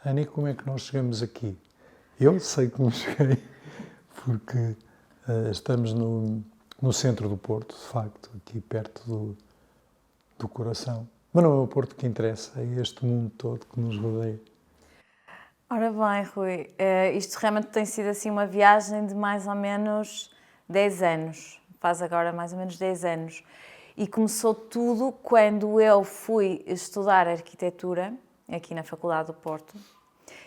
Ana, e como é que nós chegamos aqui? Eu sei como cheguei, porque estamos no centro do Porto, de facto, aqui perto do coração. Mas não é o Porto que interessa, é este mundo todo que nos rodeia. Ora bem, Rui, isto realmente tem sido assim uma viagem de mais ou menos 10 anos. Faz agora mais ou menos 10 anos. E começou tudo quando eu fui estudar arquitetura, aqui na Faculdade do Porto,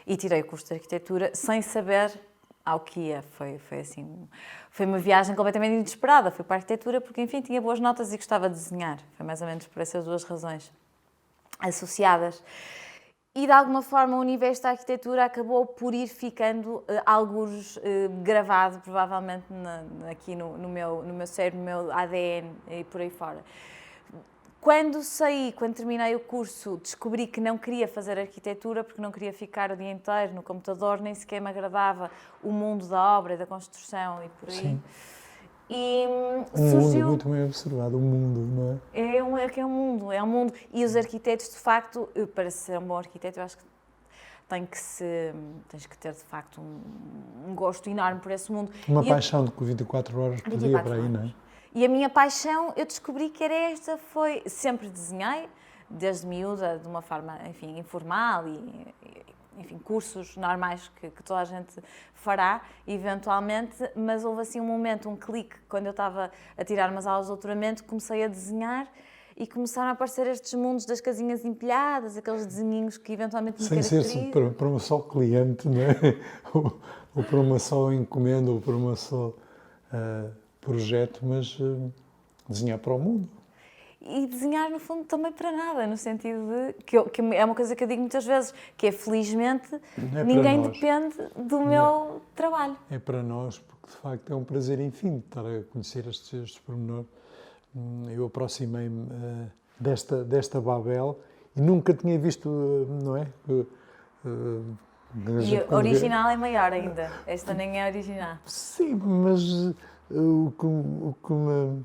e tirei o curso de arquitetura sem saber ao que ia. Foi uma viagem completamente inesperada. Fui para a arquitetura porque, enfim, tinha boas notas e gostava de desenhar. Foi mais ou menos por essas duas razões associadas. E, de alguma forma, o universo da arquitetura acabou por ir ficando algures gravado, provavelmente, aqui no meu cérebro, no meu ADN e por aí fora. Quando terminei o curso, descobri que não queria fazer arquitetura, porque não queria ficar o dia inteiro no computador, nem sequer me agradava o mundo da obra, da construção e por aí. Sim. E Mundo muito bem observado, o mundo, não é? É um mundo, é um mundo. E os arquitetos, de facto, para ser um bom arquiteto, eu acho que tens que ter, de facto, um gosto enorme por esse mundo. Uma paixão de 24 horas por dia, para aí, não é? E a minha paixão, eu descobri que era esta, sempre desenhei, desde miúda, de uma forma, enfim, informal enfim, cursos normais que toda a gente fará, eventualmente, mas houve assim um momento, um clique, quando eu estava a tirar umas aulas de doutoramento, comecei a desenhar e começaram a aparecer estes mundos das casinhas empilhadas, aqueles desenhinhos que eventualmente me caracterizam. Sem ser para uma só cliente, não é? ou para uma só encomenda, ou para uma só projeto, mas desenhar para o mundo. E desenhar, no fundo, também para nada, no sentido de... que é uma coisa que eu digo muitas vezes, que é, felizmente, ninguém depende do meu trabalho. É para nós, porque, de facto, é um prazer infinito estar a conhecer estes pormenores. Eu aproximei-me desta Babel e nunca tinha visto, não é? E a original é maior ainda. Esta nem é original. Sim, mas o que me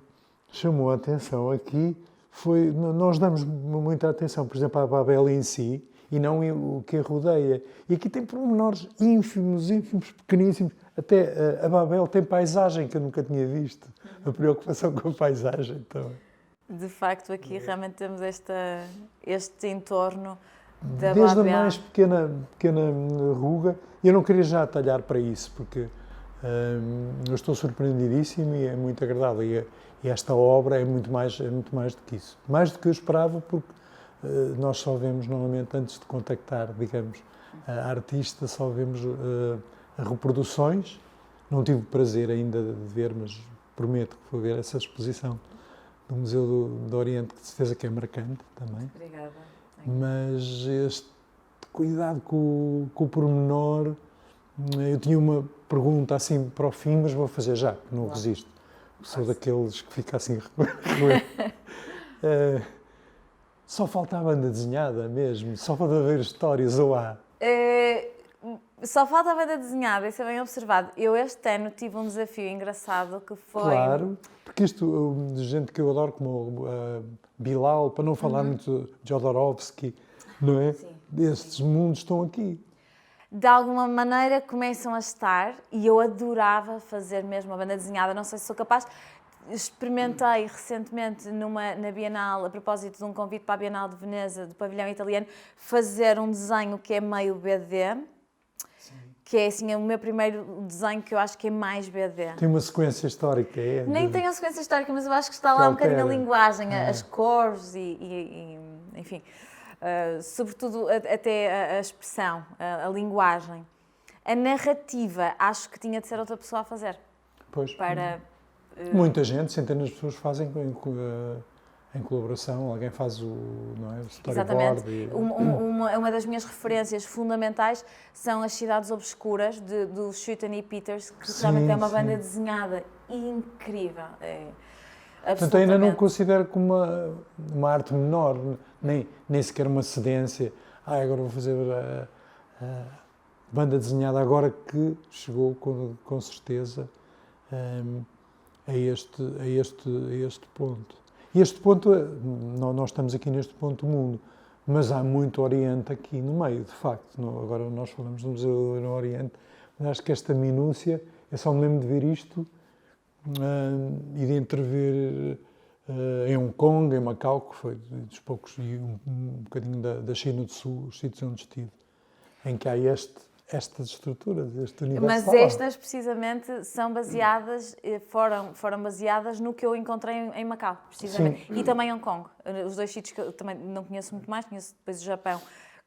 chamou a atenção aqui foi... Nós damos muita atenção, por exemplo, à Babel em si e não o que a rodeia. E aqui tem pormenores ínfimos, pequeníssimos. Até a Babel tem paisagem que eu nunca tinha visto. A preocupação com a paisagem também. De facto, aqui realmente temos este entorno da Desde Babel. a mais pequena ruga, eu não queria já atalhar para isso, porque eu estou surpreendidíssimo e é muito agradável. E esta obra é muito mais do que isso. Mais do que eu esperava, porque nós só vemos, normalmente, antes de contactar, digamos, a artista, só vemos reproduções. Não tive o prazer ainda de ver, mas prometo que vou ver essa exposição do Museu do Oriente, que de certeza que é marcante também. Obrigada. Mas este cuidado com o pormenor, eu tinha uma pergunta assim para o fim, mas vou fazer já, que não resisto. Sou daqueles que fica assim... Só falta a banda desenhada mesmo? Só falta ver histórias ou há? Só falta a banda desenhada, isso é bem observado. Eu este ano tive um desafio engraçado que foi... Claro, porque isto, de gente que eu adoro, como Bilal, para não falar muito de Jodorowsky, não é? Sim. Estes mundos estão aqui. De alguma maneira começam a estar, e eu adorava fazer mesmo a banda desenhada, não sei se sou capaz. Experimentei recentemente na Bienal, a propósito de um convite para a Bienal de Veneza, do pavilhão italiano, fazer um desenho que é meio BD. Sim. Que é assim, o meu primeiro desenho que eu acho que é mais BD. Tem uma sequência histórica, é? Nem tem a sequência histórica, mas eu acho que está lá um bocadinho a linguagem, as cores e enfim, sobretudo até a expressão, a linguagem. A narrativa, acho que tinha de ser outra pessoa a fazer. Pois. Muita gente, centenas de pessoas fazem em colaboração, alguém faz o storyboard. Exatamente. Uma das minhas referências fundamentais são as Cidades Obscuras, do Schuiten e Peters, que realmente é uma banda desenhada incrível. Portanto, ainda não considero como uma arte menor, nem sequer uma cedência. Agora vou fazer a banda desenhada, agora que chegou com certeza a este ponto. E este ponto, nós estamos aqui neste ponto do mundo, mas há muito Oriente aqui no meio, de facto. Agora nós falamos do Museu do Oriente, mas acho que esta minúcia, eu só me lembro de ver isto e de intervir em Hong Kong, em Macau, que foi dos poucos, e um bocadinho da China do Sul, os sítios onde estive, em que há estas estruturas, este universo. Mas estas, precisamente, são baseadas, foram baseadas no que eu encontrei em Macau, precisamente. Sim. E também em Hong Kong. Os dois sítios que eu também não conheço muito mais, conheço depois o Japão,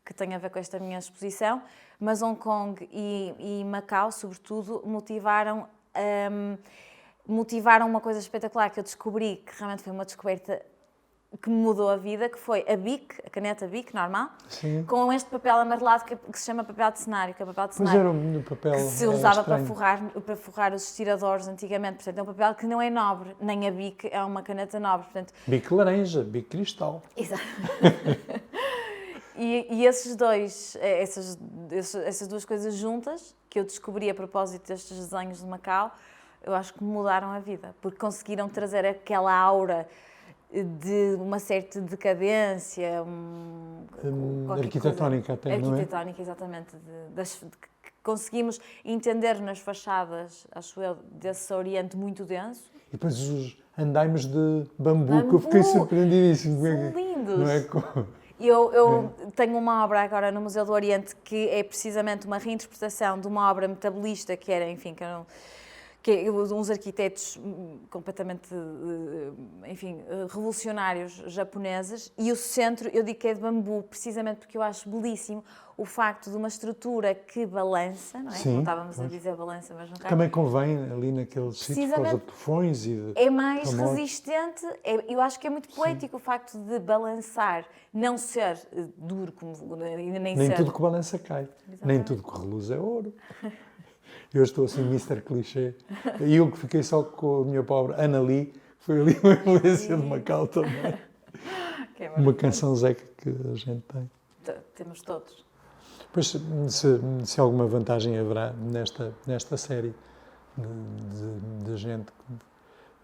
que tem a ver com esta minha exposição, mas Hong Kong e Macau, sobretudo, motivaram uma coisa espetacular que eu descobri, que realmente foi uma descoberta que me mudou a vida, que foi a Bic, a caneta Bic normal, Sim. com este papel amarelado que se chama papel de cenário, que é papel de cenário. Pois era o papel que se usava estranho. para forrar os estiradores antigamente. Portanto, é um papel que não é nobre, nem a Bic é uma caneta nobre. Portanto, Bic laranja, Bic cristal. Exato. E esses dois, essas duas coisas juntas, que eu descobri a propósito destes desenhos de Macau, eu acho que me mudaram a vida, porque conseguiram trazer aquela aura de uma certa decadência, arquitetónica até, não é? Arquitetónica, exatamente. Que conseguimos entender nas fachadas, acho eu, desse Oriente muito denso. E depois os andaimes de bambu, que eu fiquei surpreendidíssimo. São lindos! Não é? Eu tenho uma obra agora no Museu do Oriente que é precisamente uma reinterpretação de uma obra metabolista que era, enfim, que uns arquitetos completamente, enfim, revolucionários japoneses, e o centro eu digo que é de bambu, precisamente porque eu acho belíssimo o facto de uma estrutura que balança, não é? Sim, não estávamos a dizer balança, mas não cai. Também convém ali naqueles sítios por causa de tufões e de é mais terremotos. resistente, eu acho que é muito poético o facto de balançar, não ser duro, nem ser... tudo que balança cai, Exatamente. Nem tudo que reluz é ouro. Eu estou assim, Mr. Clichê. E eu que fiquei só com a minha pobre Ana Lee, foi ali uma influência de Macau também. Uma canção zeca que a gente tem. Temos todos. Pois, se alguma vantagem haverá nesta série de gente,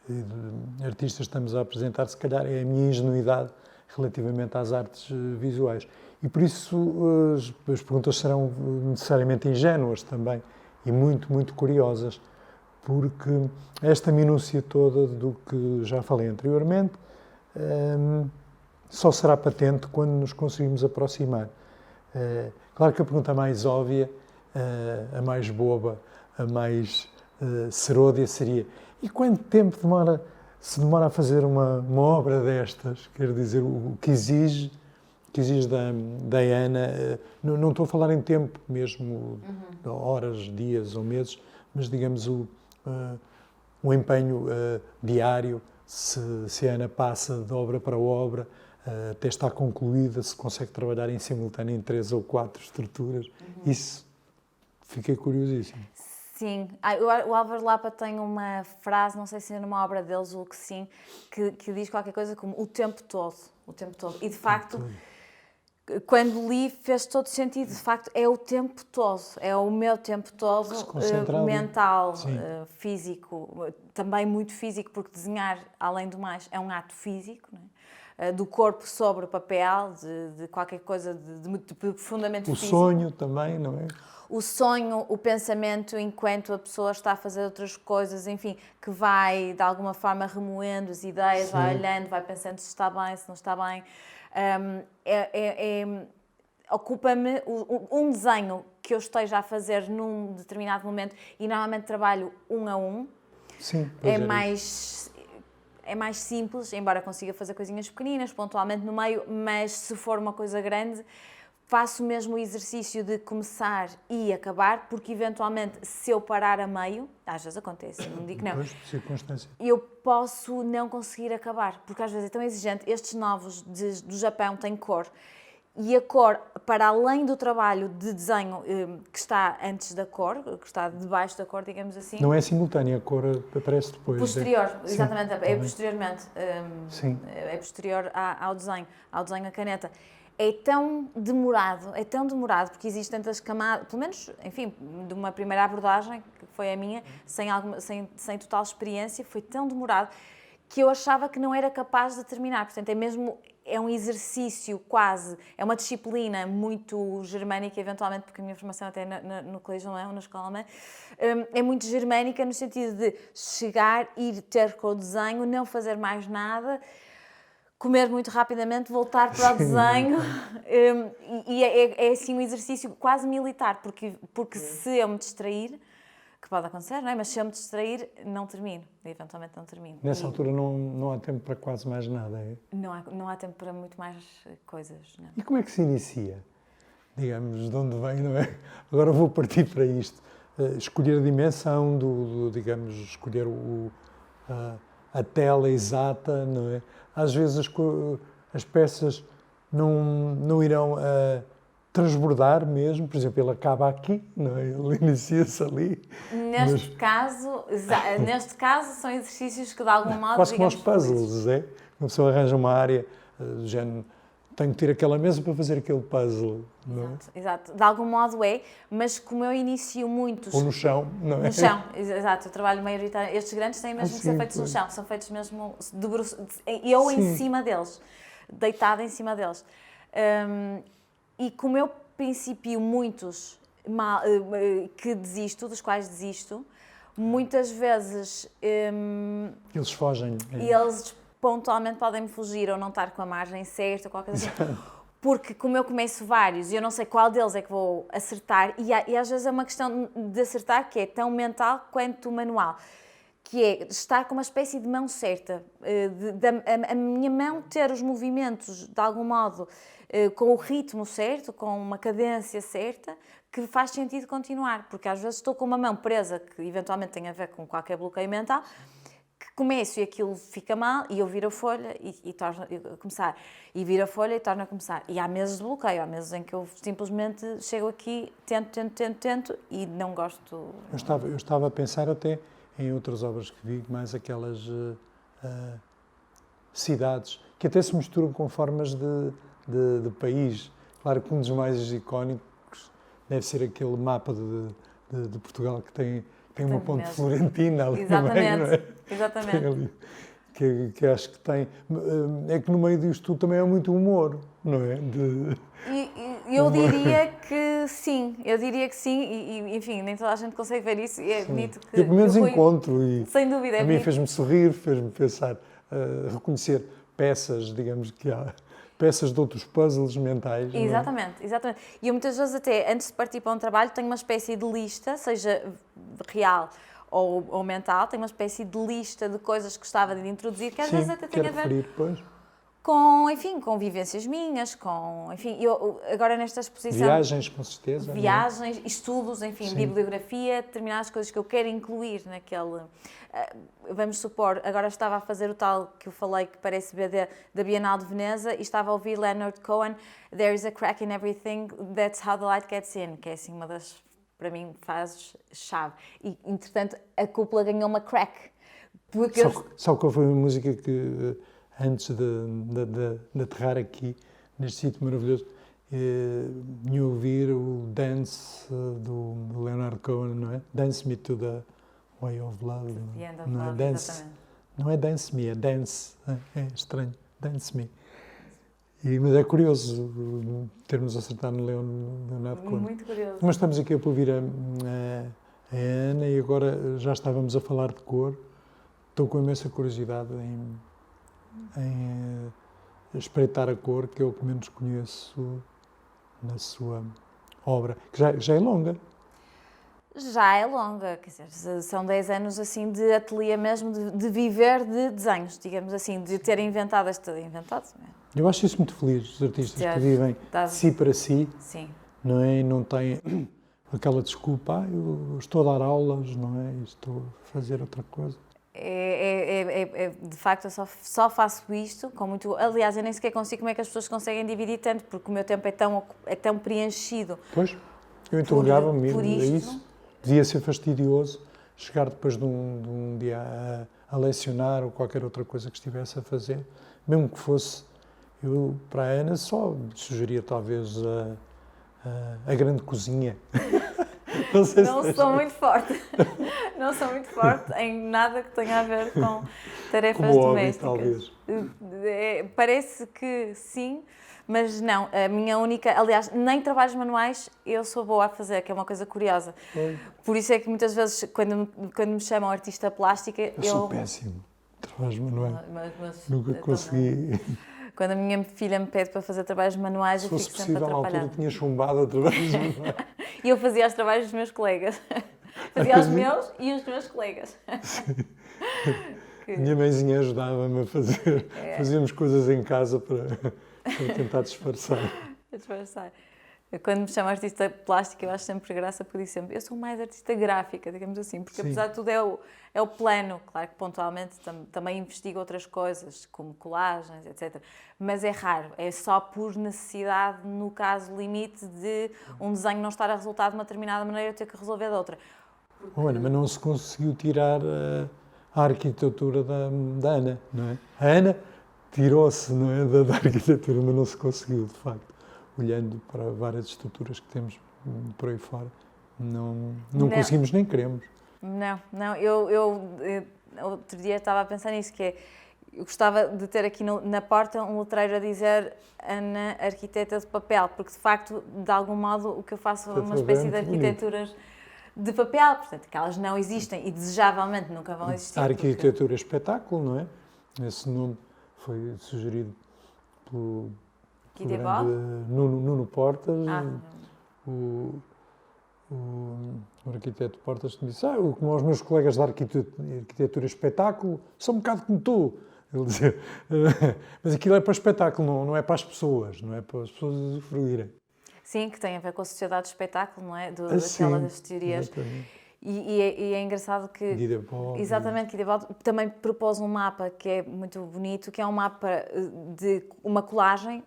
de artistas que estamos a apresentar, se calhar é a minha ingenuidade relativamente às artes visuais. E por isso as perguntas serão necessariamente ingênuas também e muito, muito curiosas, porque esta minúcia toda do que já falei anteriormente só será patente quando nos conseguirmos aproximar. Claro que a pergunta mais óbvia, a mais boba, a mais seródia seria: e quanto tempo se demora a fazer uma obra destas? Quer dizer, o que exige da Ana, não estou a falar em tempo mesmo, horas, dias ou meses, mas digamos o empenho diário, se a Ana passa de obra para obra, até estar concluída, se consegue trabalhar em simultâneo em 3 ou 4 estruturas. Isso, fiquei curiosíssimo. Sim, o Álvaro Lapa tem uma frase, não sei se é numa obra deles ou que sim, que diz qualquer coisa como o tempo todo. E de facto, quando li, fez todo sentido. De facto, é o tempo todo, é o meu tempo todo, mental, físico, também muito físico, porque desenhar, além do mais, é um ato físico, não é? Do corpo sobre o papel, de qualquer coisa de profundamente físico. O sonho também, não é? O sonho, o pensamento, enquanto a pessoa está a fazer outras coisas, enfim, que vai, de alguma forma, remoendo as ideias, Sim. vai olhando, vai pensando se está bem, se não está bem. Ocupa-me um desenho que eu esteja a fazer num determinado momento, e normalmente trabalho 1 a 1. Sim, É mais simples, embora consiga fazer coisinhas pequeninas, pontualmente no meio, mas se for uma coisa grande, faço mesmo o exercício de começar e acabar, porque eventualmente, se eu parar a meio, às vezes acontece, não digo que não, eu posso não conseguir acabar, porque às vezes é tão exigente. Estes novos do Japão têm cor, e a cor, para além do trabalho de desenho que está antes da cor, que está debaixo da cor, digamos assim... Não é simultânea, a cor aparece depois. Posterior, exatamente, sim, é posteriormente. Sim. É posterior ao desenho a caneta. É tão demorado, porque existem tantas camadas, pelo menos, enfim, de uma primeira abordagem, que foi a minha, sem total experiência, foi tão demorado que eu achava que não era capaz de terminar. Portanto, é mesmo é um exercício quase, é uma disciplina muito germânica, eventualmente, porque a minha formação até no colégio alemão, na escola alemã, é muito germânica no sentido de chegar, ir ter com o desenho, não fazer mais nada, comer muito rapidamente, voltar para o desenho, e é assim um exercício quase militar, porque se eu me distrair, que pode acontecer, não é? Mas se eu me distrair, não termino, eventualmente não termino. Nessa altura não há tempo para quase mais nada, é? Não há tempo para muito mais coisas, não. E como é que se inicia? Digamos, de onde vem, não é? Agora vou partir para isto. Escolher a dimensão digamos, escolher a tela exata, não é? Às vezes as peças não irão transbordar mesmo, por exemplo, ele acaba aqui, não é? Ele inicia-se ali. Neste caso, são exercícios que de algum modo... Quase como os puzzles, é? Uma pessoa arranja uma área, do género, tenho que ter aquela mesa para fazer aquele puzzle, não é? Exato, de algum modo é, mas como eu inicio muitos... Ou no chão, não é? No chão, exato, eu trabalho maioritariamente... Estes grandes têm mesmo que ser feitos no chão, são feitos mesmo de bruços, eu em cima deles, deitada em cima deles. E como eu principio muitos que desisto, dos quais desisto, muitas vezes Eles fogem. eles pontualmente podem-me fugir ou não estar com a margem certa, qualquer coisa assim. Porque como eu começo vários e eu não sei qual deles é que vou acertar, e às vezes é uma questão de acertar que é tão mental quanto manual, que é estar com uma espécie de mão certa, a minha mão ter os movimentos de algum modo com o ritmo certo, com uma cadência certa, que faz sentido continuar, porque às vezes estou com uma mão presa, que eventualmente tem a ver com qualquer bloqueio mental, que começo e aquilo fica mal, e eu viro a folha e torno a começar, e viro a folha e torno a começar. E há meses de bloqueio, há meses em que eu simplesmente chego aqui, tento, e não gosto... Eu estava a pensar até em outras obras que vi, mais aquelas cidades, que até se misturam com formas de país. Claro que um dos mais icónicos deve ser aquele mapa de Portugal que tem uma ponte florentina ali. Exatamente, não é? exatamente. Ali, que acho que tem... É que no meio disto tudo também há muito humor, não é? Eu diria que sim, e enfim, nem toda a gente consegue ver isso, e admito que... Eu pelo menos encontro, e sem dúvida, a mim fez-me sorrir, fez-me pensar, reconhecer peças, digamos que há peças de outros puzzles mentais. Exatamente, exatamente. E eu muitas vezes até, antes de partir para um trabalho, tenho uma espécie de lista, seja real ou mental, tenho uma espécie de lista de coisas que gostava de introduzir, que às vezes até tem a ver com vivências minhas, eu agora nesta exposição... Viagens, com certeza. Viagens, estudos, enfim, bibliografia, determinadas coisas que eu quero incluir naquele... Vamos supor, agora estava a fazer o tal que eu falei, que parece ver da Bienal de Veneza, e estava a ouvir Leonard Cohen, There is a crack in everything, that's how the light gets in, que é assim uma das, para mim, fases-chave. E, entretanto, a cúpula ganhou uma crack. Sabe qual foi a música que... antes de aterrar aqui, neste sítio maravilhoso, me ouvir o Dance do Leonard Cohen, não é? Dance Me to the Way of Love. The End of não Love, é Dance, exatamente. não é Dance Me, é Dance. É estranho, Dance Me. Mas é curioso termos acertado no Leonard Cohen. Muito curioso. Mas estamos aqui a ouvir a Ana, e agora já estávamos a falar de cor. Estou com imensa curiosidade em espreitar a cor, que é o que menos conheço na sua obra, que já é longa. Já é longa, quer dizer, são 10 anos assim de ateliê mesmo, de viver de desenhos, digamos assim, de ter inventado inventado. Eu acho isso muito feliz, os artistas que vivem de si para si, sim. Não é? E não têm aquela desculpa, eu estou a dar aulas, não é? E estou a fazer outra coisa. De facto, eu só faço isto com muito... Aliás, eu nem sequer consigo como é que as pessoas conseguem dividir tanto, porque o meu tempo é tão preenchido. Pois, eu interrogava-me a isso. Devia ser fastidioso chegar depois de um dia a lecionar ou qualquer outra coisa que estivesse a fazer, mesmo que fosse... Eu, para a Ana, só sugeria talvez a grande cozinha. Não sou muito forte. não sou muito forte em nada que tenha a ver com tarefas Como domésticas. hobby, Parece que sim, mas não. A minha única... Aliás, nem trabalhos manuais eu sou boa a fazer, que é uma coisa curiosa. Por isso é que muitas vezes, quando me chamam artista plástica, eu sou péssimo. Trabalhos manuais. Nunca consegui. Quando a minha filha me pede para fazer trabalhos manuais, eu fico sempre atrapalhada. Se fosse possível, na altura tinha chumbado a trabalhos manuais. E eu fazia os trabalhos dos meus colegas. Fazia os meus e os meus colegas. Minha mãezinha ajudava-me a fazer. Fazíamos coisas em casa para tentar disfarçar. Quando me chamo artista plástica, eu acho sempre graça, porque digo sempre, eu sou mais artista gráfica, digamos assim, porque apesar de tudo é o plano. Claro que pontualmente também investigo outras coisas, como colagens, etc. Mas é raro, é só por necessidade, no caso limite de um desenho não estar a resultar de uma determinada maneira, eu ter que resolver de outra. Olha, mas não se conseguiu tirar a arquitetura da Ana, não é? A Ana tirou-se, não é, da arquitetura, mas não se conseguiu, de facto. Olhando para várias estruturas que temos por aí fora, não conseguimos nem queremos. Não, eu outro dia estava a pensar nisso, que é, eu gostava de ter aqui na porta um letreiro a dizer Ana Arquiteta de Papel, porque de facto, de algum modo, o que eu faço é uma espécie de arquiteturas de papel, portanto, que elas não existem e desejavelmente nunca vão existir. A arquitetura espetáculo, não é? Esse nome foi sugerido pelo Nuno Portas, o arquiteto Portas, que me disse, como os meus colegas da arquitetura espetáculo, são um bocado como tu. Ele dizia, mas aquilo é para espetáculo, não é para as pessoas, não é para as pessoas usufruírem. Sim, que tem a ver com a sociedade de espetáculo, não é? Daquelas teorias. E é engraçado que... Guidebord. Exatamente, Guidebord também propôs um mapa que é muito bonito, que é um mapa de uma colagem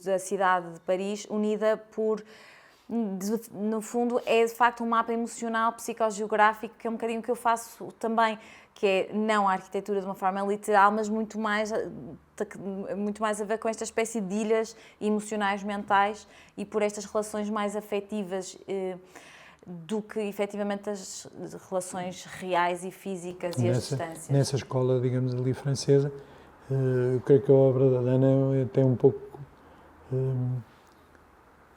da cidade de Paris, unida por... no fundo, é de facto um mapa emocional, psicogeográfico, que é um bocadinho o que eu faço também, que é não a arquitetura de uma forma literal, mas muito mais a ver com esta espécie de ilhas emocionais, mentais, e por estas relações mais afetivas do que efetivamente as relações reais e físicas e as distâncias. Nessa escola, digamos ali, francesa, eu creio que a obra da Ana tem um pouco...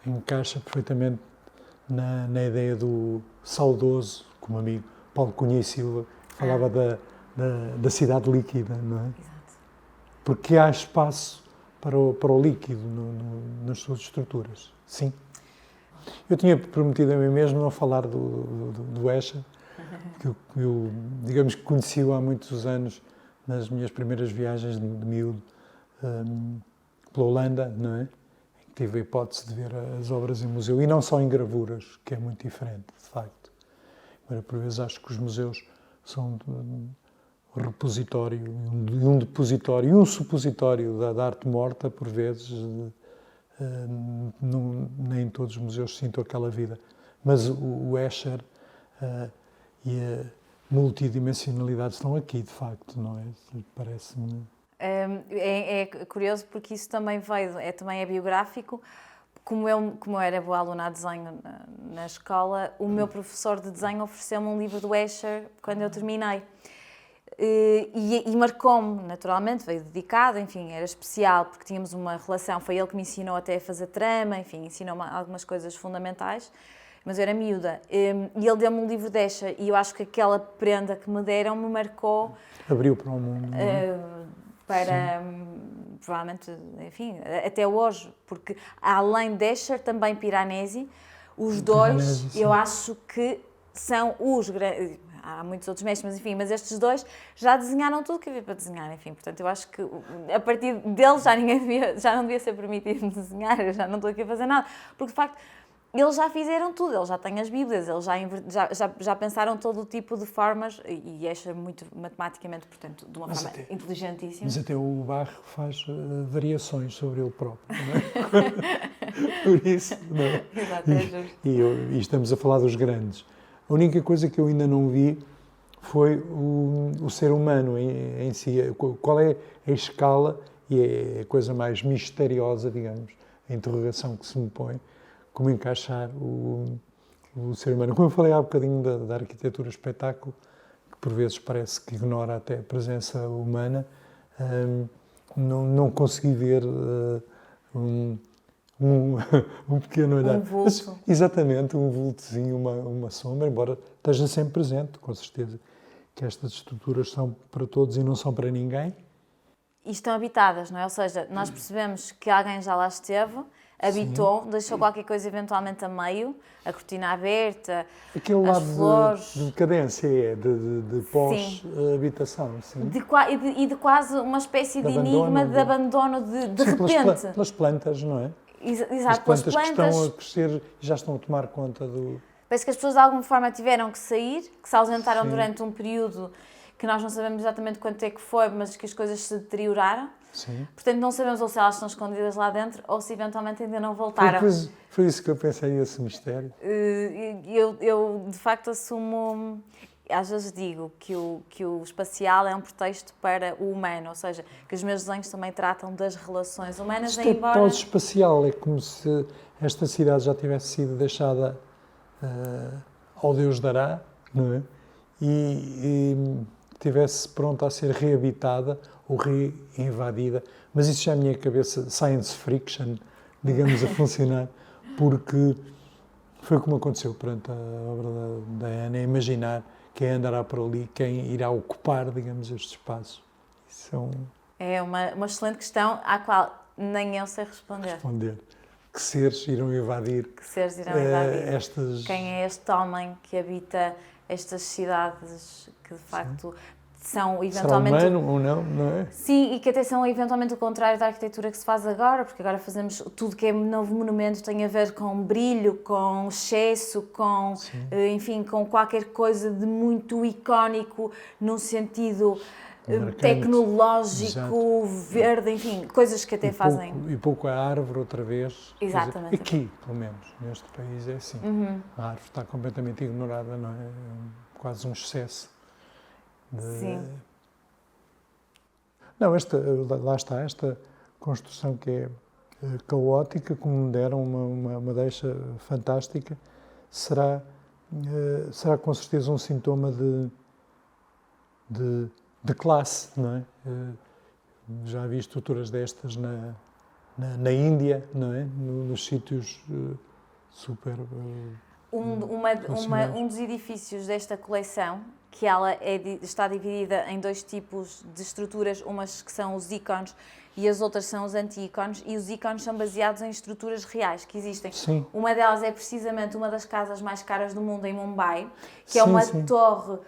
encaixa perfeitamente na ideia do saudoso, como amigo, Paulo Cunha e Silva, que falava da cidade líquida, não é? Exato. Porque há espaço para o líquido nas suas estruturas, sim. Eu tinha prometido a mim mesmo não falar do Escher, que eu, digamos que conheci-o há muitos anos, nas minhas primeiras viagens de miúdo, pela Holanda, não é? Tive a hipótese de ver as obras em museu, e não só em gravuras, que é muito diferente, de facto. Agora, por vezes, acho que os museus são um repositório, um depositório e um supositório da arte morta, por vezes. Nem todos os museus sinto aquela vida. Mas o Escher e a multidimensionalidade estão aqui, de facto, não é? Parece-me... É curioso porque isso também também é biográfico. Como eu era boa aluna de desenho na escola, o meu professor de desenho ofereceu-me um livro do Escher quando eu terminei. E marcou-me, naturalmente, veio dedicado, enfim, era especial porque tínhamos uma relação, foi ele que me ensinou até a fazer trama, enfim, ensinou-me algumas coisas fundamentais, mas eu era miúda. E ele deu-me um livro de Escher e eu acho que aquela prenda que me deram me marcou... Abriu para o mundo, não é? Provavelmente, enfim, até hoje, porque além de Escher, também Piranesi, os dois, eu acho que são os grandes... Há muitos outros mestres, mas enfim, mas estes dois já desenharam tudo que havia para desenhar, enfim, portanto eu acho que a partir deles já não devia ser permitido desenhar, eu já não estou aqui a fazer nada, porque de facto eles já fizeram tudo, eles já têm as bíblias, eles já pensaram todo o tipo de formas, e Escher muito matematicamente, portanto, de uma forma inteligentíssima. Mas até o Barre faz variações sobre ele próprio, não é? Por isso, não é? Exato, é justo. E estamos a falar dos grandes. A única coisa que eu ainda não vi foi o ser humano em si. Qual é a escala, e é a coisa mais misteriosa, digamos, a interrogação que se me põe, como encaixar o o ser humano. Como eu falei há bocadinho da arquitetura espetáculo, que por vezes parece que ignora até a presença humana, não consegui ver um pequeno olhar. Um vulto. Mas, exatamente, um vultozinho, uma sombra, embora esteja sempre presente, com certeza, que estas estruturas são para todos e não são para ninguém. E estão habitadas, não é? Ou seja, nós percebemos que alguém já lá esteve, habitou, deixou qualquer coisa eventualmente a meio, a cortina aberta, Aquele as lado flores. de decadência, de pós-habitação. E de quase uma espécie de enigma, de abandono de sim, repente. pelas plantas, não é? Exato, As pelas plantas que estão a crescer e já estão a tomar conta do... Parece que as pessoas de alguma forma tiveram que sair, que se ausentaram durante um período que nós não sabemos exatamente quanto é que foi, mas que as coisas se deterioraram. Sim. Portanto, não sabemos ou se elas estão escondidas lá dentro ou se eventualmente ainda não voltaram. Foi isso que eu pensei, esse mistério. Eu de facto assumo, às vezes digo que o espacial é um pretexto para o humano, ou seja, que os meus desenhos também tratam das relações humanas. Isto é pós-espacial, é como se esta cidade já tivesse sido deixada ao Deus dará, não é? E estivesse pronta a ser reabitada ou reinvadida, mas isso já é a minha cabeça, science friction, digamos, a funcionar, porque foi como aconteceu perante a obra da Ana, imaginar quem andará por ali, quem irá ocupar, digamos, este espaço. Isso é uma excelente questão à qual nem eu sei responder. Que seres irão invadir? Estas... Quem é este homem que habita estas cidades que de facto são eventualmente... Será humano ou não é? Sim, e que até são eventualmente o contrário da arquitetura que se faz agora, porque agora fazemos tudo que é novo monumento tem a ver com brilho, com excesso, com, enfim, com qualquer coisa de muito icónico num sentido tecnológico, exato, verde, enfim, coisas que até fazem... E pouco a árvore outra vez. Exatamente. Aqui, pelo menos, neste país é assim. A árvore está completamente ignorada, não é? Quase um excesso. Sim. Não, lá está, esta construção que é caótica, como me deram uma deixa fantástica, será com certeza um sintoma de classe, não é? Já vi estruturas destas na Índia, não é? Nos sítios super... Um dos edifícios desta coleção, que ela está dividida em dois tipos de estruturas, umas que são os ícones e as outras são os anti-ícones, e os ícones são baseados em estruturas reais que existem. Sim. Uma delas é precisamente uma das casas mais caras do mundo em Mumbai, que é uma torre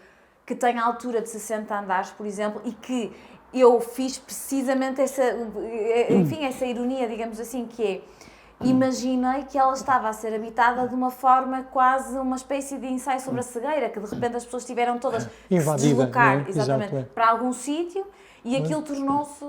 que tem a altura de 60 andares, por exemplo, e que eu fiz precisamente essa ironia, digamos assim, que é, imaginei que ela estava a ser habitada de uma forma quase uma espécie de ensaio sobre a cegueira, que de repente as pessoas tiveram todas que se deslocar exatamente, para algum sítio e aquilo tornou-se,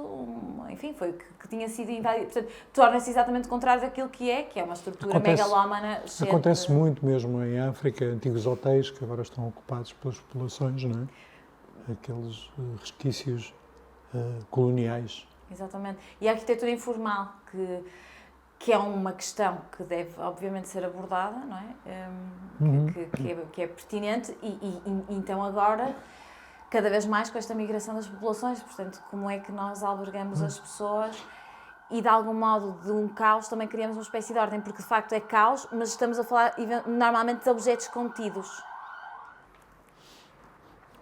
enfim, foi que tinha sido invadido. Portanto, torna-se exatamente o contrário daquilo que é uma estrutura megalómana. Acontece muito mesmo em África, antigos hotéis que agora estão ocupados pelas populações, não é? Aqueles resquícios coloniais. Exatamente. E a arquitetura informal, que é uma questão que deve, obviamente, ser abordada, não é? Que é pertinente e então agora, cada vez mais com esta migração das populações, portanto, como é que nós albergamos as pessoas e, de algum modo, de um caos também criamos uma espécie de ordem, porque de facto é caos, mas estamos a falar normalmente de objetos contidos.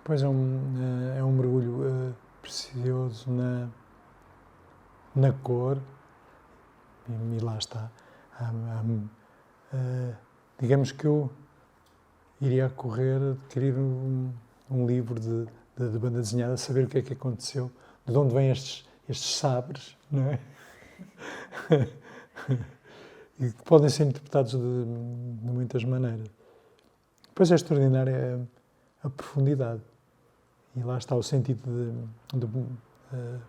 Pois é um mergulho precioso na cor. E lá está. Digamos que eu iria correr, adquirir um livro de banda desenhada, saber o que é que aconteceu, de onde vêm estes sabres, não é? E que podem ser interpretados de muitas maneiras. Depois é extraordinária a profundidade. E lá está o sentido de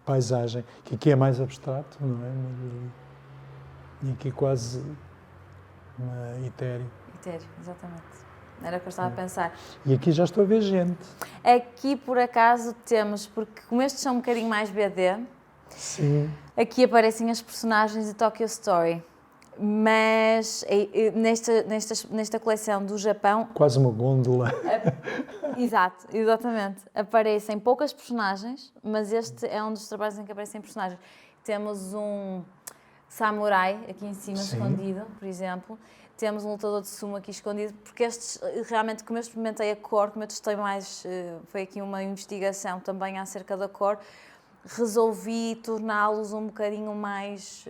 paisagem, que aqui é mais abstrato, não é? E aqui quase etéreo. Etéreo, exatamente. Era o que eu estava a pensar. E aqui já estou a ver gente. Aqui, por acaso, temos, porque como estes são um bocadinho mais BD, sim, aqui aparecem as personagens de Tokyo Story. Mas nesta coleção do Japão... Quase uma gôndola. Exatamente. Aparecem poucas personagens, mas este é um dos trabalhos em que aparecem personagens. Temos um samurai aqui em cima, sim, escondido, por exemplo. Temos um lutador de sumo aqui escondido, porque estes, realmente, como eu experimentei a cor, como eu testei mais, foi aqui uma investigação também acerca da cor, resolvi torná-los um bocadinho mais,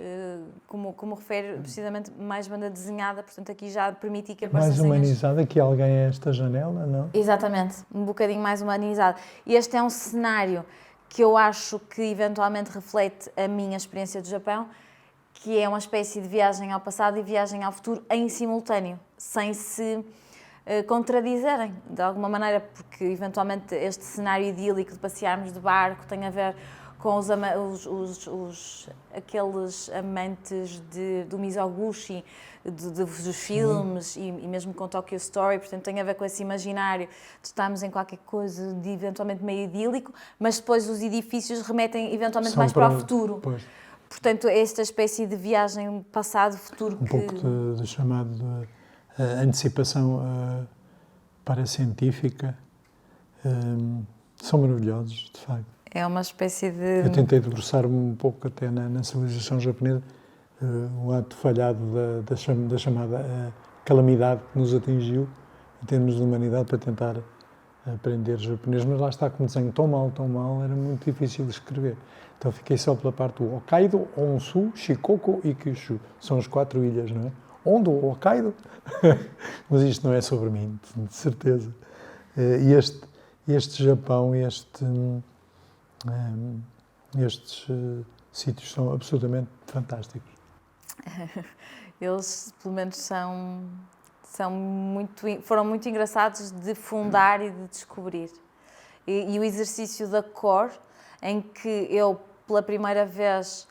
como refere, precisamente mais banda desenhada, portanto aqui já permiti que aparecessem... Mais humanizada, que alguém é esta janela, não? Exatamente, um bocadinho mais humanizado. Este é um cenário que eu acho que eventualmente reflete a minha experiência do Japão, que é uma espécie de viagem ao passado e viagem ao futuro em simultâneo, sem se contradizerem, de alguma maneira, porque eventualmente este cenário idílico de passearmos de barco tem a ver com aqueles amantes do Mizoguchi, dos filmes e mesmo com Tokyo Story, portanto tem a ver com esse imaginário de estarmos em qualquer coisa de eventualmente meio idílico, mas depois os edifícios remetem eventualmente São mais para o futuro. Pois. Portanto, esta espécie de viagem passado-futuro pouco de chamado de antecipação paracientífica. São maravilhosos, de facto. É uma espécie de... Eu tentei debruçar-me um pouco até na civilização japonesa, um ato falhado da chamada calamidade que nos atingiu, em termos de humanidade, para tentar aprender japonês, mas lá está, como desenho tão mal, era muito difícil de escrever. Então fiquei só pela parte do Hokkaido, Onsu, Shikoku e Kyushu. São as 4 ilhas, não é? Onde o Hokkaido? Mas isto não é sobre mim, de certeza. E este Japão, estes sítios são absolutamente fantásticos. Eles, pelo menos, foram muito engraçados de fundar e de descobrir. E o exercício da cor, em que eu, pela primeira vez,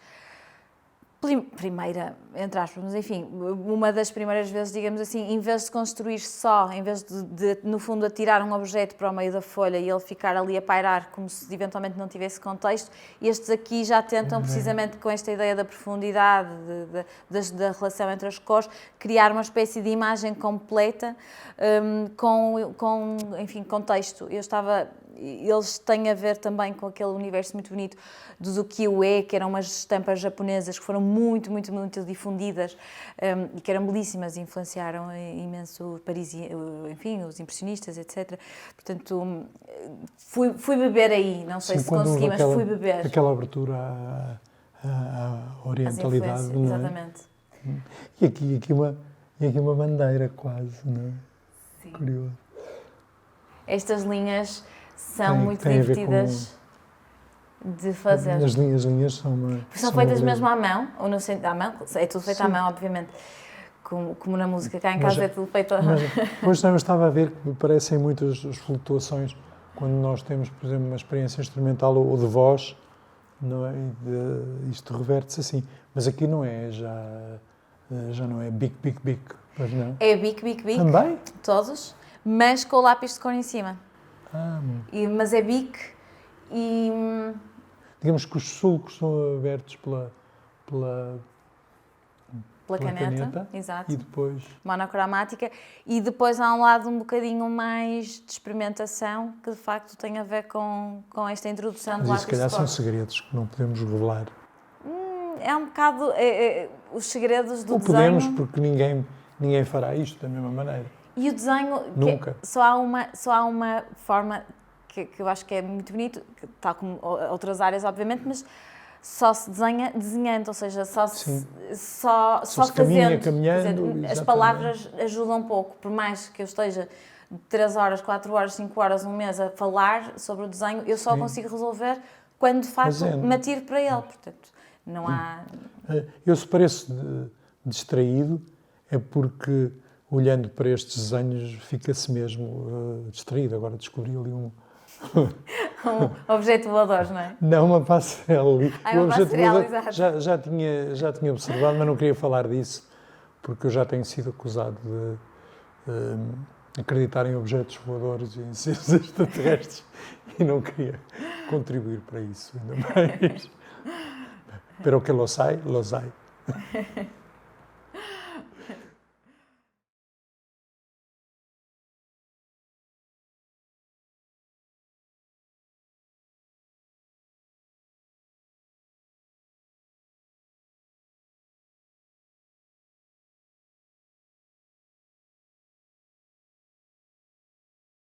entre aspas, mas enfim, uma das primeiras vezes, digamos assim, em vez de construir só, em vez de no fundo, atirar um objeto para o meio da folha e ele ficar ali a pairar como se eventualmente não tivesse contexto, estes aqui já tentam, precisamente com esta ideia da profundidade, da relação entre as cores, criar uma espécie de imagem completa com enfim, contexto. Eles têm a ver também com aquele universo muito bonito dos ukiyo-e, que eram umas estampas japonesas que foram muito difundidas e que eram belíssimas e influenciaram imenso Paris, enfim, os impressionistas, etc. Portanto, fui beber aí, não sei se consegui, mas fui beber. Aquela abertura à orientalidade, não é? Exatamente. E aqui uma bandeira quase, não é? Sim. Curioso. Estas linhas são muito divertidas de fazer. As linhas são feitas mesmo à mão, ou no centro, à mão, é tudo feito à mão, obviamente, como na música, cá em casa é tudo feito à mão. Hoje eu estava a ver que me parecem muitas as flutuações quando nós temos, por exemplo, uma experiência instrumental ou de voz, não é? Isto reverte-se assim, mas aqui não é, já não é bic, mas não. É bic. Também? Todos, mas com o lápis de cor em cima. Mas é bic e... Digamos que os sulcos são abertos pela caneta, exato. E depois... monocromática. E depois há um lado um bocadinho mais de experimentação, que de facto tem a ver com esta introdução do lápis de cor. Mas se calhar são segredos que não podemos revelar. É um bocado... os segredos do desenho... Ou podemos, porque ninguém fará isto da mesma maneira. E o desenho, nunca. Só há uma forma que eu acho que é muito bonito, tal como outras áreas, obviamente, mas só se desenha desenhando, ou seja, só se caminhando. As palavras ajudam um pouco, por mais que eu esteja 3 horas, 4 horas, 5 horas, um mês a falar sobre o desenho, eu só consigo resolver quando de facto me atiro para ele, portanto, não há... Eu se pareço distraído, é porque... olhando para estes desenhos, fica-se mesmo distraído. Agora descobri ali um objeto voador, não é? Não, uma passarela ali. Uma passarela, exato. Já tinha observado, mas não queria falar disso, porque eu já tenho sido acusado de acreditar em objetos voadores e em seres extraterrestres e não queria contribuir para isso, ainda mais. Pero que lo sai.